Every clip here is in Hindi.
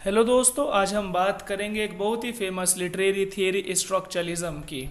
हेलो दोस्तों, आज हम बात करेंगे एक बहुत ही फेमस लिटरेरी थियरी स्ट्रक्चरलिज्म की।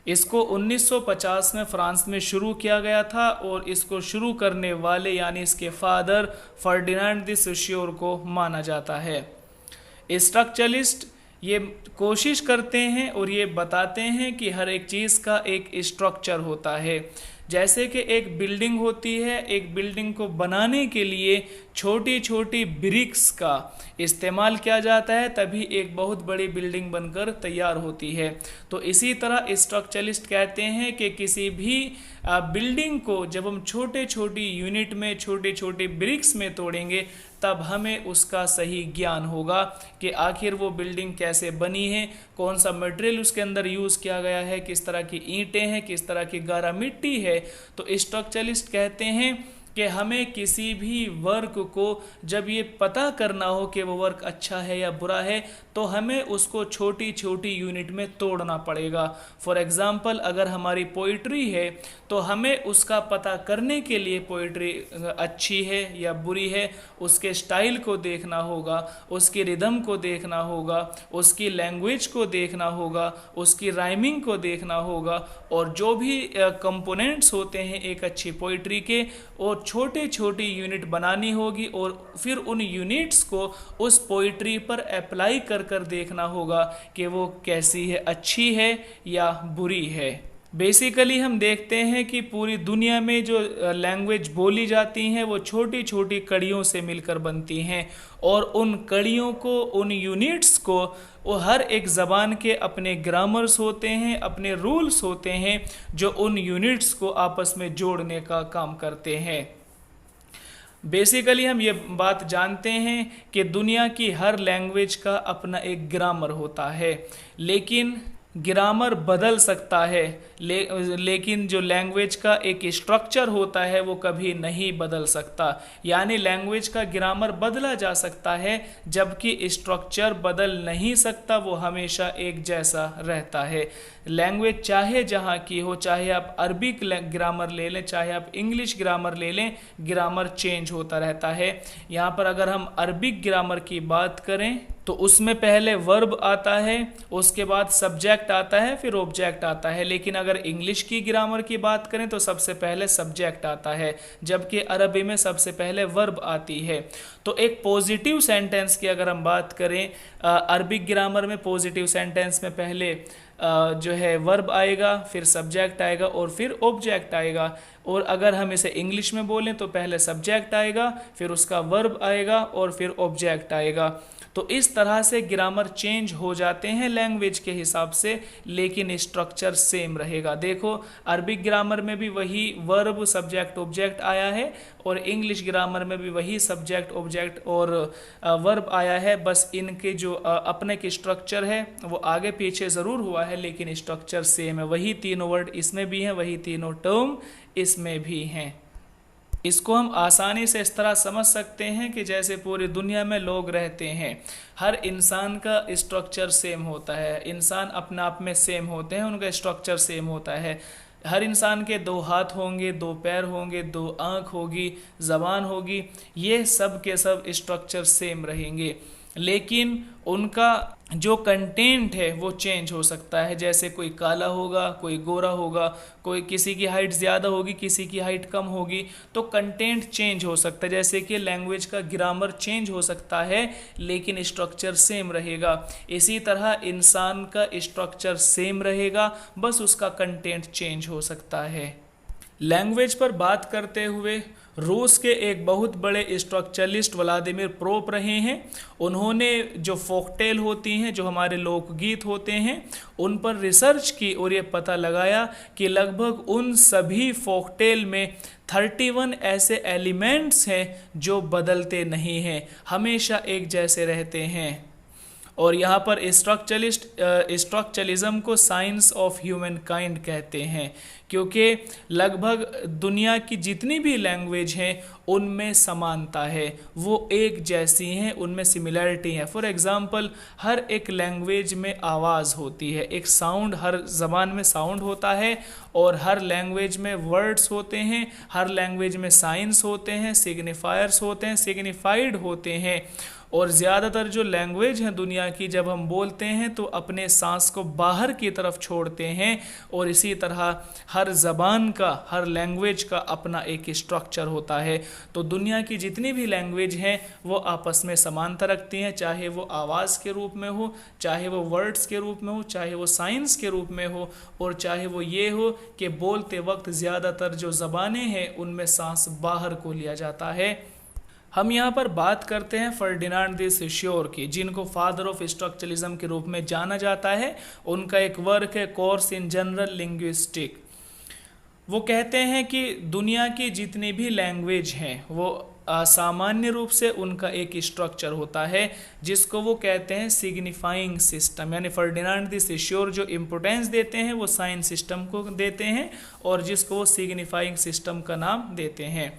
इसको 1950 में फ्रांस में शुरू किया गया था और इसको शुरू करने वाले यानी इसके फादर फर्डिनांड द सोशियोर को माना जाता है। स्ट्रक्चरलिस्ट ये कोशिश करते हैं और ये बताते हैं कि हर एक चीज़ का एक स्ट्रक्चर होता है। जैसे कि एक बिल्डिंग होती है, एक बिल्डिंग को बनाने के लिए छोटी छोटी ब्रिक्स का इस्तेमाल किया जाता है, तभी एक बहुत बड़ी बिल्डिंग बनकर तैयार होती है। तो इसी तरह स्ट्रक्चरलिस्ट कहते हैं कि किसी भी बिल्डिंग को जब हम छोटे छोटी यूनिट में छोटे छोटे ब्रिक्स में तोड़ेंगे तब हमें उसका सही ज्ञान होगा कि आखिर वो बिल्डिंग कैसे बनी है, कौन सा मटेरियल उसके अंदर यूज़ किया गया है, किस तरह की ईंटें हैं, किस तरह की गारा मिट्टी है। तो स्ट्रक्चरलिस्ट कहते हैं कि हमें किसी भी वर्क को जब ये पता करना हो कि वो वर्क अच्छा है या बुरा है तो हमें उसको छोटी छोटी यूनिट में तोड़ना पड़ेगा। फॉर एग्ज़ाम्पल, अगर हमारी पोइट्री है तो हमें उसका पता करने के लिए पोइट्री अच्छी है या बुरी है उसके स्टाइल को देखना होगा, उसकी रिदम को देखना होगा, उसकी लैंग्वेज को देखना होगा, उसकी राइमिंग को देखना होगा और जो भी कंपोनेंट्स होते हैं एक अच्छी पोइट्री के, और छोटे छोटी यूनिट बनानी होगी और फिर उन यूनिट्स को उस पोइट्री पर अप्लाई कर कर देखना होगा कि वो कैसी है, अच्छी है या बुरी है। बेसिकली हम देखते हैं कि पूरी दुनिया में जो लैंग्वेज बोली जाती हैं वो छोटी छोटी कड़ियों से मिलकर बनती हैं और उन कड़ियों को, उन यूनिट्स को, वो हर एक ज़बान के अपने ग्रामर्स होते हैं, अपने रूल्स होते हैं जो उन यूनिट्स को आपस में जोड़ने का काम करते हैं। बेसिकली हम ये बात जानते हैं कि दुनिया की हर लैंग्वेज का अपना एक ग्रामर होता है, लेकिन ग्रामर बदल सकता है लेकिन जो लैंग्वेज का एक स्ट्रक्चर होता है वो कभी नहीं बदल सकता। यानी लैंग्वेज का ग्रामर बदला जा सकता है जबकि स्ट्रक्चर बदल नहीं सकता, वो हमेशा एक जैसा रहता है। लैंग्वेज चाहे जहाँ की हो, चाहे आप अरबिक ग्रामर ले लें, चाहे आप इंग्लिश ग्रामर ले लें, ग्रामर चेंज होता रहता है। यहाँ पर अगर हम अरबिक ग्रामर की बात करें तो उसमें पहले वर्ब आता है, उसके बाद सब्जेक्ट आता है, फिर ऑब्जेक्ट आता है। लेकिन अगर इंग्लिश की ग्रामर की बात करें तो सबसे पहले सब्जेक्ट आता है, जबकि अरबी में सबसे पहले वर्ब आती है। तो एक पॉजिटिव सेंटेंस की अगर हम बात करें, अरबिक ग्रामर में पॉजिटिव सेंटेंस में पहले जो है वर्ब आएगा, फिर सब्जेक्ट आएगा और फिर ऑब्जेक्ट आएगा। और अगर हम इसे इंग्लिश में बोलें तो पहले सब्जेक्ट आएगा, फिर उसका वर्ब आएगा और फिर ऑब्जेक्ट आएगा। तो इस तरह से ग्रामर चेंज हो जाते हैं लैंग्वेज के हिसाब से, लेकिन स्ट्रक्चर सेम रहेगा। देखो, अरबिक ग्रामर में भी वही वर्ब सब्जेक्ट ऑब्जेक्ट आया है और इंग्लिश ग्रामर में भी वही सब्जेक्ट ऑब्जेक्ट और वर्ब आया है। बस इनके जो अपने के स्ट्रक्चर है वो आगे पीछे ज़रूर हुआ है, लेकिन स्ट्रक्चर सेम है। वही तीनों वर्ड इसमें भी हैं, वही तीनों टर्म इसमें भी हैं। इसको हम आसानी से इस तरह समझ सकते हैं कि जैसे पूरी दुनिया में लोग रहते हैं, हर इंसान का स्ट्रक्चर सेम होता है। इंसान अपने आप में सेम होते हैं, उनका स्ट्रक्चर सेम होता है। हर इंसान के दो हाथ होंगे, दो पैर होंगे, दो आँख होगी, ज़बान होगी, ये सब के सब स्ट्रक्चर सेम रहेंगे, लेकिन उनका जो कंटेंट है वो चेंज हो सकता है। जैसे कोई काला होगा, कोई गोरा होगा, कोई किसी की हाइट ज़्यादा होगी, किसी की हाइट कम होगी, तो कंटेंट चेंज हो सकता है। जैसे कि लैंग्वेज का ग्रामर चेंज हो सकता है लेकिन स्ट्रक्चर सेम रहेगा। इसी तरह इंसान का स्ट्रक्चर सेम रहेगा, बस उसका कंटेंट चेंज हो सकता है। लैंग्वेज पर बात करते हुए रूस के एक बहुत बड़े स्ट्रक्चरलिस्ट व्लादिमीर प्रोप रहे हैं। उन्होंने जो फोकटेल होती हैं, जो हमारे लोकगीत होते हैं, उन पर रिसर्च की और ये पता लगाया कि लगभग उन सभी फोकटेल में 31 ऐसे एलिमेंट्स हैं जो बदलते नहीं हैं, हमेशा एक जैसे रहते हैं। और यहाँ पर स्ट्रक्चरलिज्म को साइंस ऑफ ह्यूमन काइंड कहते हैं, क्योंकि लगभग दुनिया की जितनी भी लैंग्वेज हैं उनमें समानता है, वो एक जैसी हैं, उनमें सिमिलैरिटी है। फॉर एग्ज़ाम्पल, हर एक लैंग्वेज में आवाज़ होती है, एक साउंड, हर ज़बान में साउंड होता है और हर लैंग्वेज में वर्ड्स होते हैं, हर लैंग्वेज में साइंस होते हैं, सिग्निफायर्स होते हैं, सिग्निफाइड होते हैं। और ज़्यादातर जो लैंग्वेज हैं दुनिया की, जब हम बोलते हैं तो अपने सांस को बाहर की तरफ छोड़ते हैं। और इसी तरह हर ज़बान का, हर लैंग्वेज का अपना एक स्ट्रक्चर होता है। तो दुनिया की जितनी भी लैंग्वेज हैं वो आपस में समानता रखती हैं, चाहे वो आवाज़ के रूप में हो, चाहे वो वर्ड्स के रूप में हो, चाहे वो साइंस के रूप में हो, और चाहे वो ये हो कि बोलते वक्त ज़्यादातर जो ज़बानें हैं उनमें सांस बाहर को लिया जाता है। हम यहाँ पर बात करते हैं फर्डिनांड द सोश्योर की, जिनको फादर ऑफ स्ट्रक्चरलिज्म के रूप में जाना जाता है। उनका एक वर्क है कोर्स इन जनरल लिंग्विस्टिक। वो कहते हैं कि दुनिया की जितनी भी लैंग्वेज हैं वो सामान्य रूप से उनका एक स्ट्रक्चर होता है जिसको वो कहते हैं सिग्निफाइंग सिस्टम। यानी फर्डिनांड द सोश्योर जो इम्पोर्टेंस देते हैं वो साइन सिस्टम को देते हैं और जिसको वो सिग्निफाइंग सिस्टम का नाम देते हैं।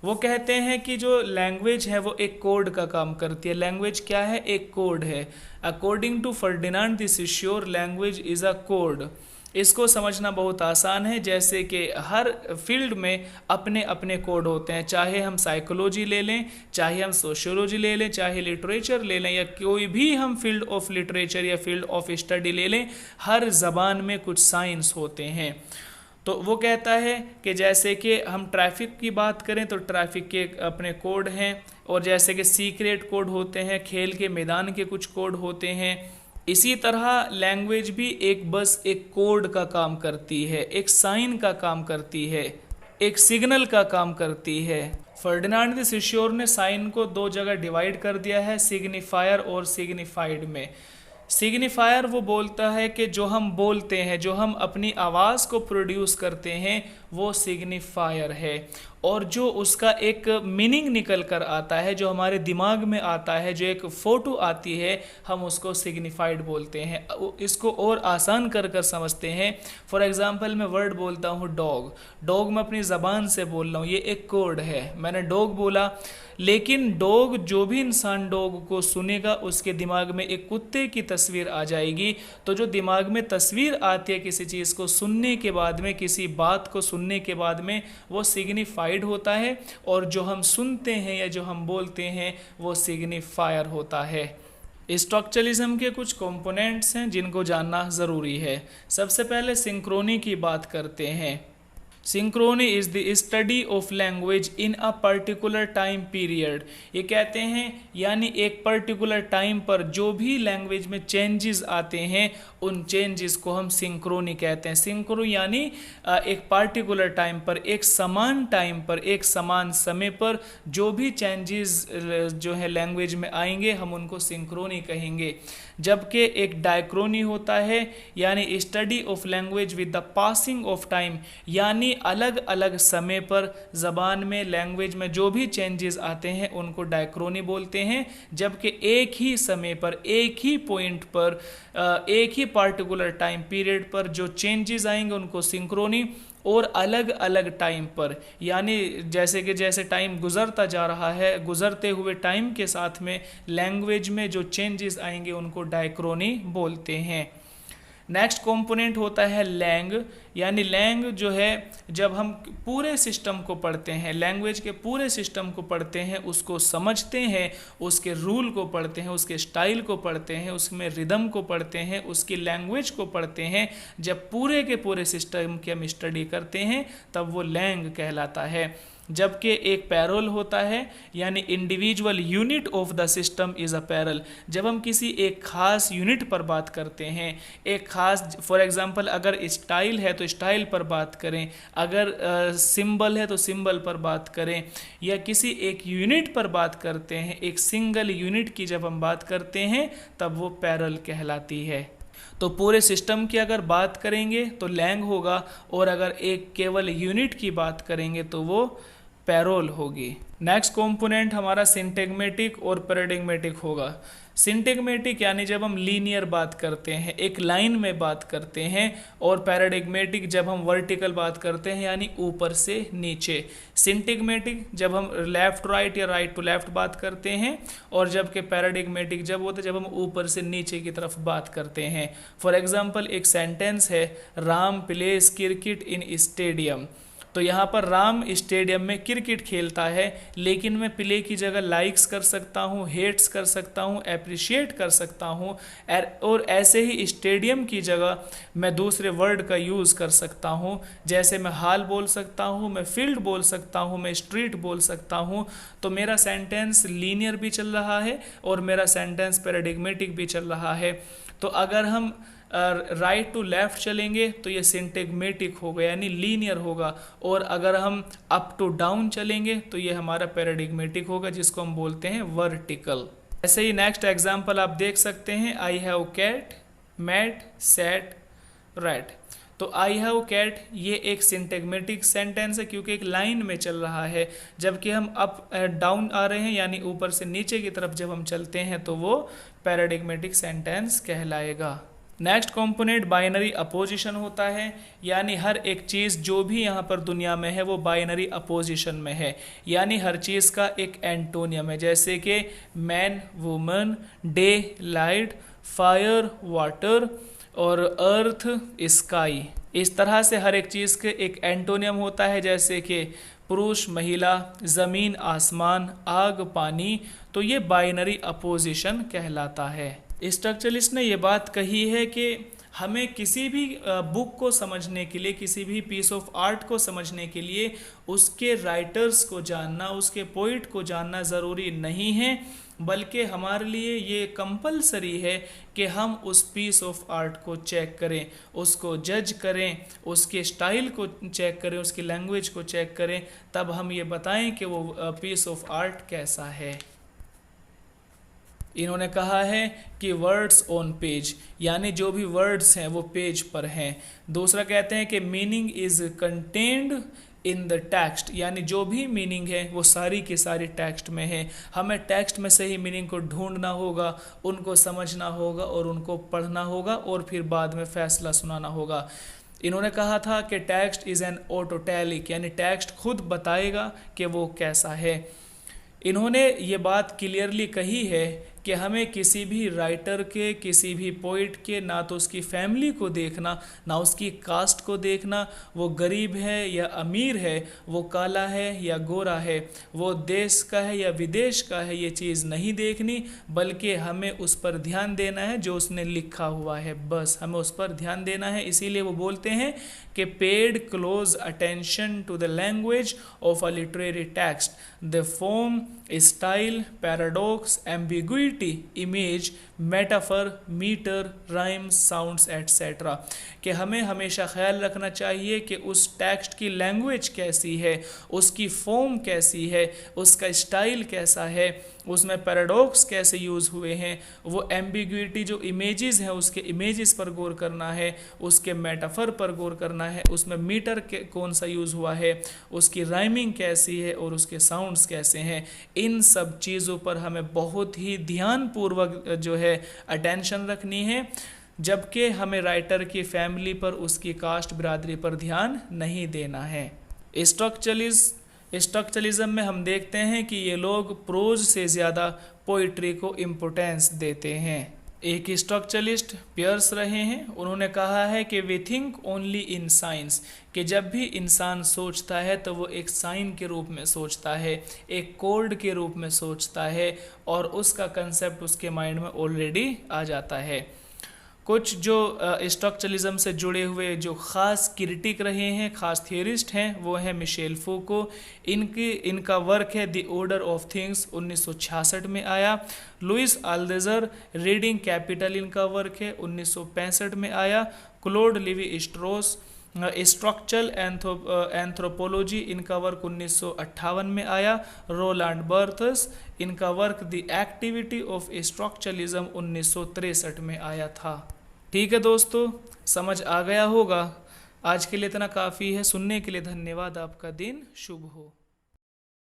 वो कहते हैं कि जो लैंग्वेज है वो एक कोड का काम करती है। लैंग्वेज क्या है? एक कोड है। According to Ferdinand de Saussure, language is a code. इसको समझना बहुत आसान है, जैसे कि हर फील्ड में अपने अपने कोड होते हैं। चाहे हम साइकोलॉजी ले लें, चाहे हम सोशियोलॉजी ले लें, चाहे लिटरेचर ले लें, या कोई भी हम फील्ड ऑफ लिटरेचर या फील्ड ऑफ स्टडी ले लें, हर ज़बान में कुछ साइंस होते हैं। तो वो कहता है कि जैसे कि हम ट्रैफिक की बात करें तो ट्रैफिक के अपने कोड हैं, और जैसे कि सीक्रेट कोड होते हैं, खेल के मैदान के कुछ कोड होते हैं। इसी तरह लैंग्वेज भी बस एक कोड का काम करती है, एक साइन का काम करती है, एक सिग्नल का काम करती है। फर्डिनांड द सोश्योर ने साइन को दो जगह डिवाइड कर दिया है, सिग्निफायर और सिग्निफाइड में। सिग्निफायर वो बोलता है कि जो हम बोलते हैं, जो हम अपनी आवाज़ को प्रोड्यूस करते हैं, वो सिग्निफायर है। और जो उसका एक मीनिंग निकल कर आता है, जो हमारे दिमाग में आता है, जो एक फ़ोटो आती है, हम उसको सिग्निफाइड बोलते हैं। इसको और आसान कर कर समझते हैं। फॉर एग्ज़ाम्पल मैं वर्ड बोलता हूँ डॉग। डॉग मैं अपनी ज़बान से बोल रहा हूँ, ये एक कोड है, मैंने डॉग बोला। लेकिन डॉग, जो भी इंसान डॉग को सुनेगा उसके दिमाग में एक कुत्ते की तस्वीर आ जाएगी। तो जो दिमाग में तस्वीर आती है किसी चीज़ को सुनने के बाद में, किसी बात को सुनने के बाद में, वो सिग्निफाइड होता है। और जो हम सुनते हैं या जो हम बोलते हैं वो सिग्निफायर होता है। स्ट्रक्चरलिज्म के कुछ कंपोनेंट्स हैं जिनको जानना ज़रूरी है। सबसे पहले सिंक्रोनी की बात करते हैं। Synchrony is the study of language in a particular time period. ये कहते हैं यानी एक पर्टिकुलर टाइम पर जो भी लैंग्वेज में चेंजेस आते हैं उन चेंजेस को हम सिंक्रोनी कहते हैं। सिंक्रो यानी एक पर्टिकुलर टाइम पर, एक समान टाइम पर, एक समान समय पर जो भी चेंजेस जो है लैंग्वेज में आएंगे हम उनको सिंक्रोनी कहेंगे। जबकि एक डायक्रोनी होता है यानी study of language with the passing of time, यानी अलग अलग समय पर ज़बान में, लैंग्वेज में जो भी चेंजेस आते हैं उनको डायक्रोनी बोलते हैं। जबकि एक ही समय पर, एक ही पॉइंट पर, एक ही पार्टिकुलर टाइम पीरियड पर जो चेंजेस आएंगे उनको सिंक्रोनी, और अलग अलग टाइम पर, यानी जैसे टाइम गुजरता जा रहा है, गुजरते हुए टाइम के साथ में लैंग्वेज में जो चेंजेस आएंगे उनको डायक्रोनी बोलते हैं। नेक्स्ट कंपोनेंट होता है लैंग। यानी लैंग जो है, जब हम पूरे सिस्टम को पढ़ते हैं, लैंग्वेज के पूरे सिस्टम को पढ़ते हैं, उसको समझते हैं, उसके रूल को पढ़ते हैं, उसके स्टाइल को पढ़ते हैं, उसमें रिदम को पढ़ते हैं, उसकी लैंग्वेज को पढ़ते हैं, जब पूरे के पूरे सिस्टम की हम स्टडी करते हैं तब वो लैंग कहलाता है। जबकि एक पैरोल होता है यानी individual unit of the system is a parallel. जब हम किसी एक खास यूनिट पर बात करते हैं, एक खास, फॉर एग्जांपल अगर स्टाइल है तो स्टाइल पर बात करें, अगर सिंबल है तो सिंबल पर बात करें, या किसी एक यूनिट पर बात करते हैं, एक सिंगल यूनिट की जब हम बात करते हैं तब वो पैरल कहलाती है। तो पूरे सिस्टम की अगर बात करेंगे तो लैंग होगा, और अगर एक केवल यूनिट की बात करेंगे तो वो पैरोल होगी। नेक्स्ट कंपोनेंट हमारा सिंटैग्मेटिक और पैराडिग्मेटिक होगा। सिंटैग्मेटिक यानी जब हम लीनियर बात करते हैं, एक लाइन में बात करते हैं, और पैराडिग्मेटिक जब हम वर्टिकल बात करते हैं यानी ऊपर से नीचे। सिंटैग्मेटिक जब हम लेफ्ट राइट या राइट टू लेफ्ट बात करते हैं, और जबकि पैराडिग्मेटिक जब होता है जब हम ऊपर से नीचे की तरफ बात करते हैं। फॉर एग्जांपल एक सेंटेंस है, Ram place cricket in stadium. तो यहाँ पर राम स्टेडियम में क्रिकेट खेलता है, लेकिन मैं प्ले की जगह लाइक्स कर सकता हूँ, हेट्स कर सकता हूँ, अप्रिशिएट कर सकता हूँ, और ऐसे ही स्टेडियम की जगह मैं दूसरे वर्ड का यूज़ कर सकता हूँ। जैसे मैं हॉल बोल सकता हूँ, मैं फील्ड बोल सकता हूँ, मैं स्ट्रीट बोल सकता हूँ। तो मेरा सेंटेंस लीनियर भी चल रहा है और मेरा सेंटेंस पैराडिग्मेटिक भी चल रहा है। तो अगर हम राइट टू लेफ्ट चलेंगे तो ये सिंटेगमेटिक होगा, यानी लीनियर होगा, और अगर हम अप टू डाउन चलेंगे तो ये हमारा पैराडिग्मेटिक होगा, जिसको हम बोलते हैं वर्टिकल। ऐसे ही नेक्स्ट एग्जांपल आप देख सकते हैं, I have cat, mat, set, red. तो आई हैव कैट ये एक सिंटेगमेटिक सेंटेंस है क्योंकि एक लाइन में चल रहा है, जबकि हम अप डाउन आ रहे हैं यानी ऊपर से नीचे की तरफ जब हम चलते हैं तो वो पैराडिग्मेटिक सेंटेंस कहलाएगा। नेक्स्ट कंपोनेंट बाइनरी अपोजिशन होता है, यानी हर एक चीज़ जो भी यहाँ पर दुनिया में है वो बाइनरी अपोजिशन में है, यानी हर चीज़ का एक एंटोनियम है। जैसे कि man, woman, day, light, fire, water और अर्थ, स्काई। इस तरह से हर एक चीज़ के एक एंटोनियम होता है, जैसे कि पुरुष, महिला, ज़मीन, आसमान, आग, पानी। तो ये बाइनरी अपोजिशन कहलाता है। स्ट्रक्चरलिस्ट ने ये बात कही है कि हमें किसी भी बुक को समझने के लिए, किसी भी पीस ऑफ आर्ट को समझने के लिए उसके राइटर्स को जानना, उसके पोइट को जानना ज़रूरी नहीं है, बल्कि हमारे लिए ये कंपलसरी है कि हम उस पीस ऑफ आर्ट को चेक करें, उसको जज करें, उसके स्टाइल को चेक करें, उसकी लैंग्वेज को चेक करें, तब हम ये बताएं कि वो पीस ऑफ आर्ट कैसा है। इन्होंने कहा है कि वर्ड्स ऑन पेज, यानी जो भी वर्ड्स हैं वो पेज पर हैं। दूसरा कहते हैं कि meaning is contained in the text, यानी जो भी मीनिंग है वो सारी की सारी टेक्स्ट में है। हमें टेक्स्ट में से ही मीनिंग को ढूंढना होगा, उनको समझना होगा और उनको पढ़ना होगा और फिर बाद में फैसला सुनाना होगा। इन्होंने कहा था कि टेक्स्ट इज़ एन ऑटोटैलिक, यानी टेक्स्ट खुद बताएगा कि वो कैसा है। इन्होंने ये बात क्लियरली कही है कि हमें किसी भी राइटर के, किसी भी पोइट के, ना तो उसकी फैमिली को देखना, ना उसकी कास्ट को देखना, वो गरीब है या अमीर है, वो काला है या गोरा है, वो देश का है या विदेश का है, ये चीज़ नहीं देखनी, बल्कि हमें उस पर ध्यान देना है जो उसने लिखा हुआ है, बस हमें उस पर ध्यान देना है। इसीलिए वो बोलते हैं कि paid close attention to the language of a literary text, the form, style, paradox, ambiguity, image, metaphor, meter, rhymes, sounds etcetera. कि हमें हमेशा ख्याल रखना चाहिए कि उस टेक्स्ट की लैंग्वेज कैसी है, उसकी फॉर्म कैसी है, उसका स्टाइल कैसा है, उसमें पैराडॉक्स कैसे यूज़ हुए हैं, वो एम्बिग्विटी जो इमेजेस हैं उसके इमेजेस पर गौर करना है, उसके मेटाफर पर गौर करना है, उसमें मीटर कौन सा यूज़ हुआ है, उसकी राइमिंग कैसी है और उसके साउंड्स कैसे हैं। इन सब चीज़ों पर हमें बहुत ही ध्यानपूर्वक जो है अटेंशन रखनी है, जबकि हमें राइटर की फैमिली पर, उसकी कास्ट बिरादरी पर ध्यान नहीं देना है। स्ट्रक्चरलिज्म में हम देखते हैं कि ये लोग प्रोज से ज़्यादा पोइट्री को इम्पोर्टेंस देते हैं। एक स्ट्रक्चरलिस्ट पियर्स रहे हैं, उन्होंने कहा है कि we think only in science, कि जब भी इंसान सोचता है तो वो एक साइन के रूप में सोचता है, एक कोड के रूप में सोचता है, और उसका कंसेप्ट उसके माइंड में ऑलरेडी आ जाता है। कुछ जो स्ट्रक्चरलिज्म से जुड़े हुए जो ख़ास क्रिटिक रहे हैं, ख़ास थियरिस्ट हैं, वो हैं मिशेल फूको। इनका वर्क है द ऑर्डर ऑफ थिंग्स, 1966 में आया। लुइस अल्देजर, रीडिंग कैपिटल इनका वर्क है, 1965 में आया। क्लोड लिवी स्ट्रोस, स्ट्रक्चरल एंथ्रोपोलॉजी, इनका वर्क 1958 में आया। रोलैंड बर्थ्स, इनका work the activity of structuralism 1963 में आया था। ठीक है दोस्तों, समझ आ गया होगा। आज के लिए इतना काफ़ी है। सुनने के लिए धन्यवाद। आपका दिन शुभ हो।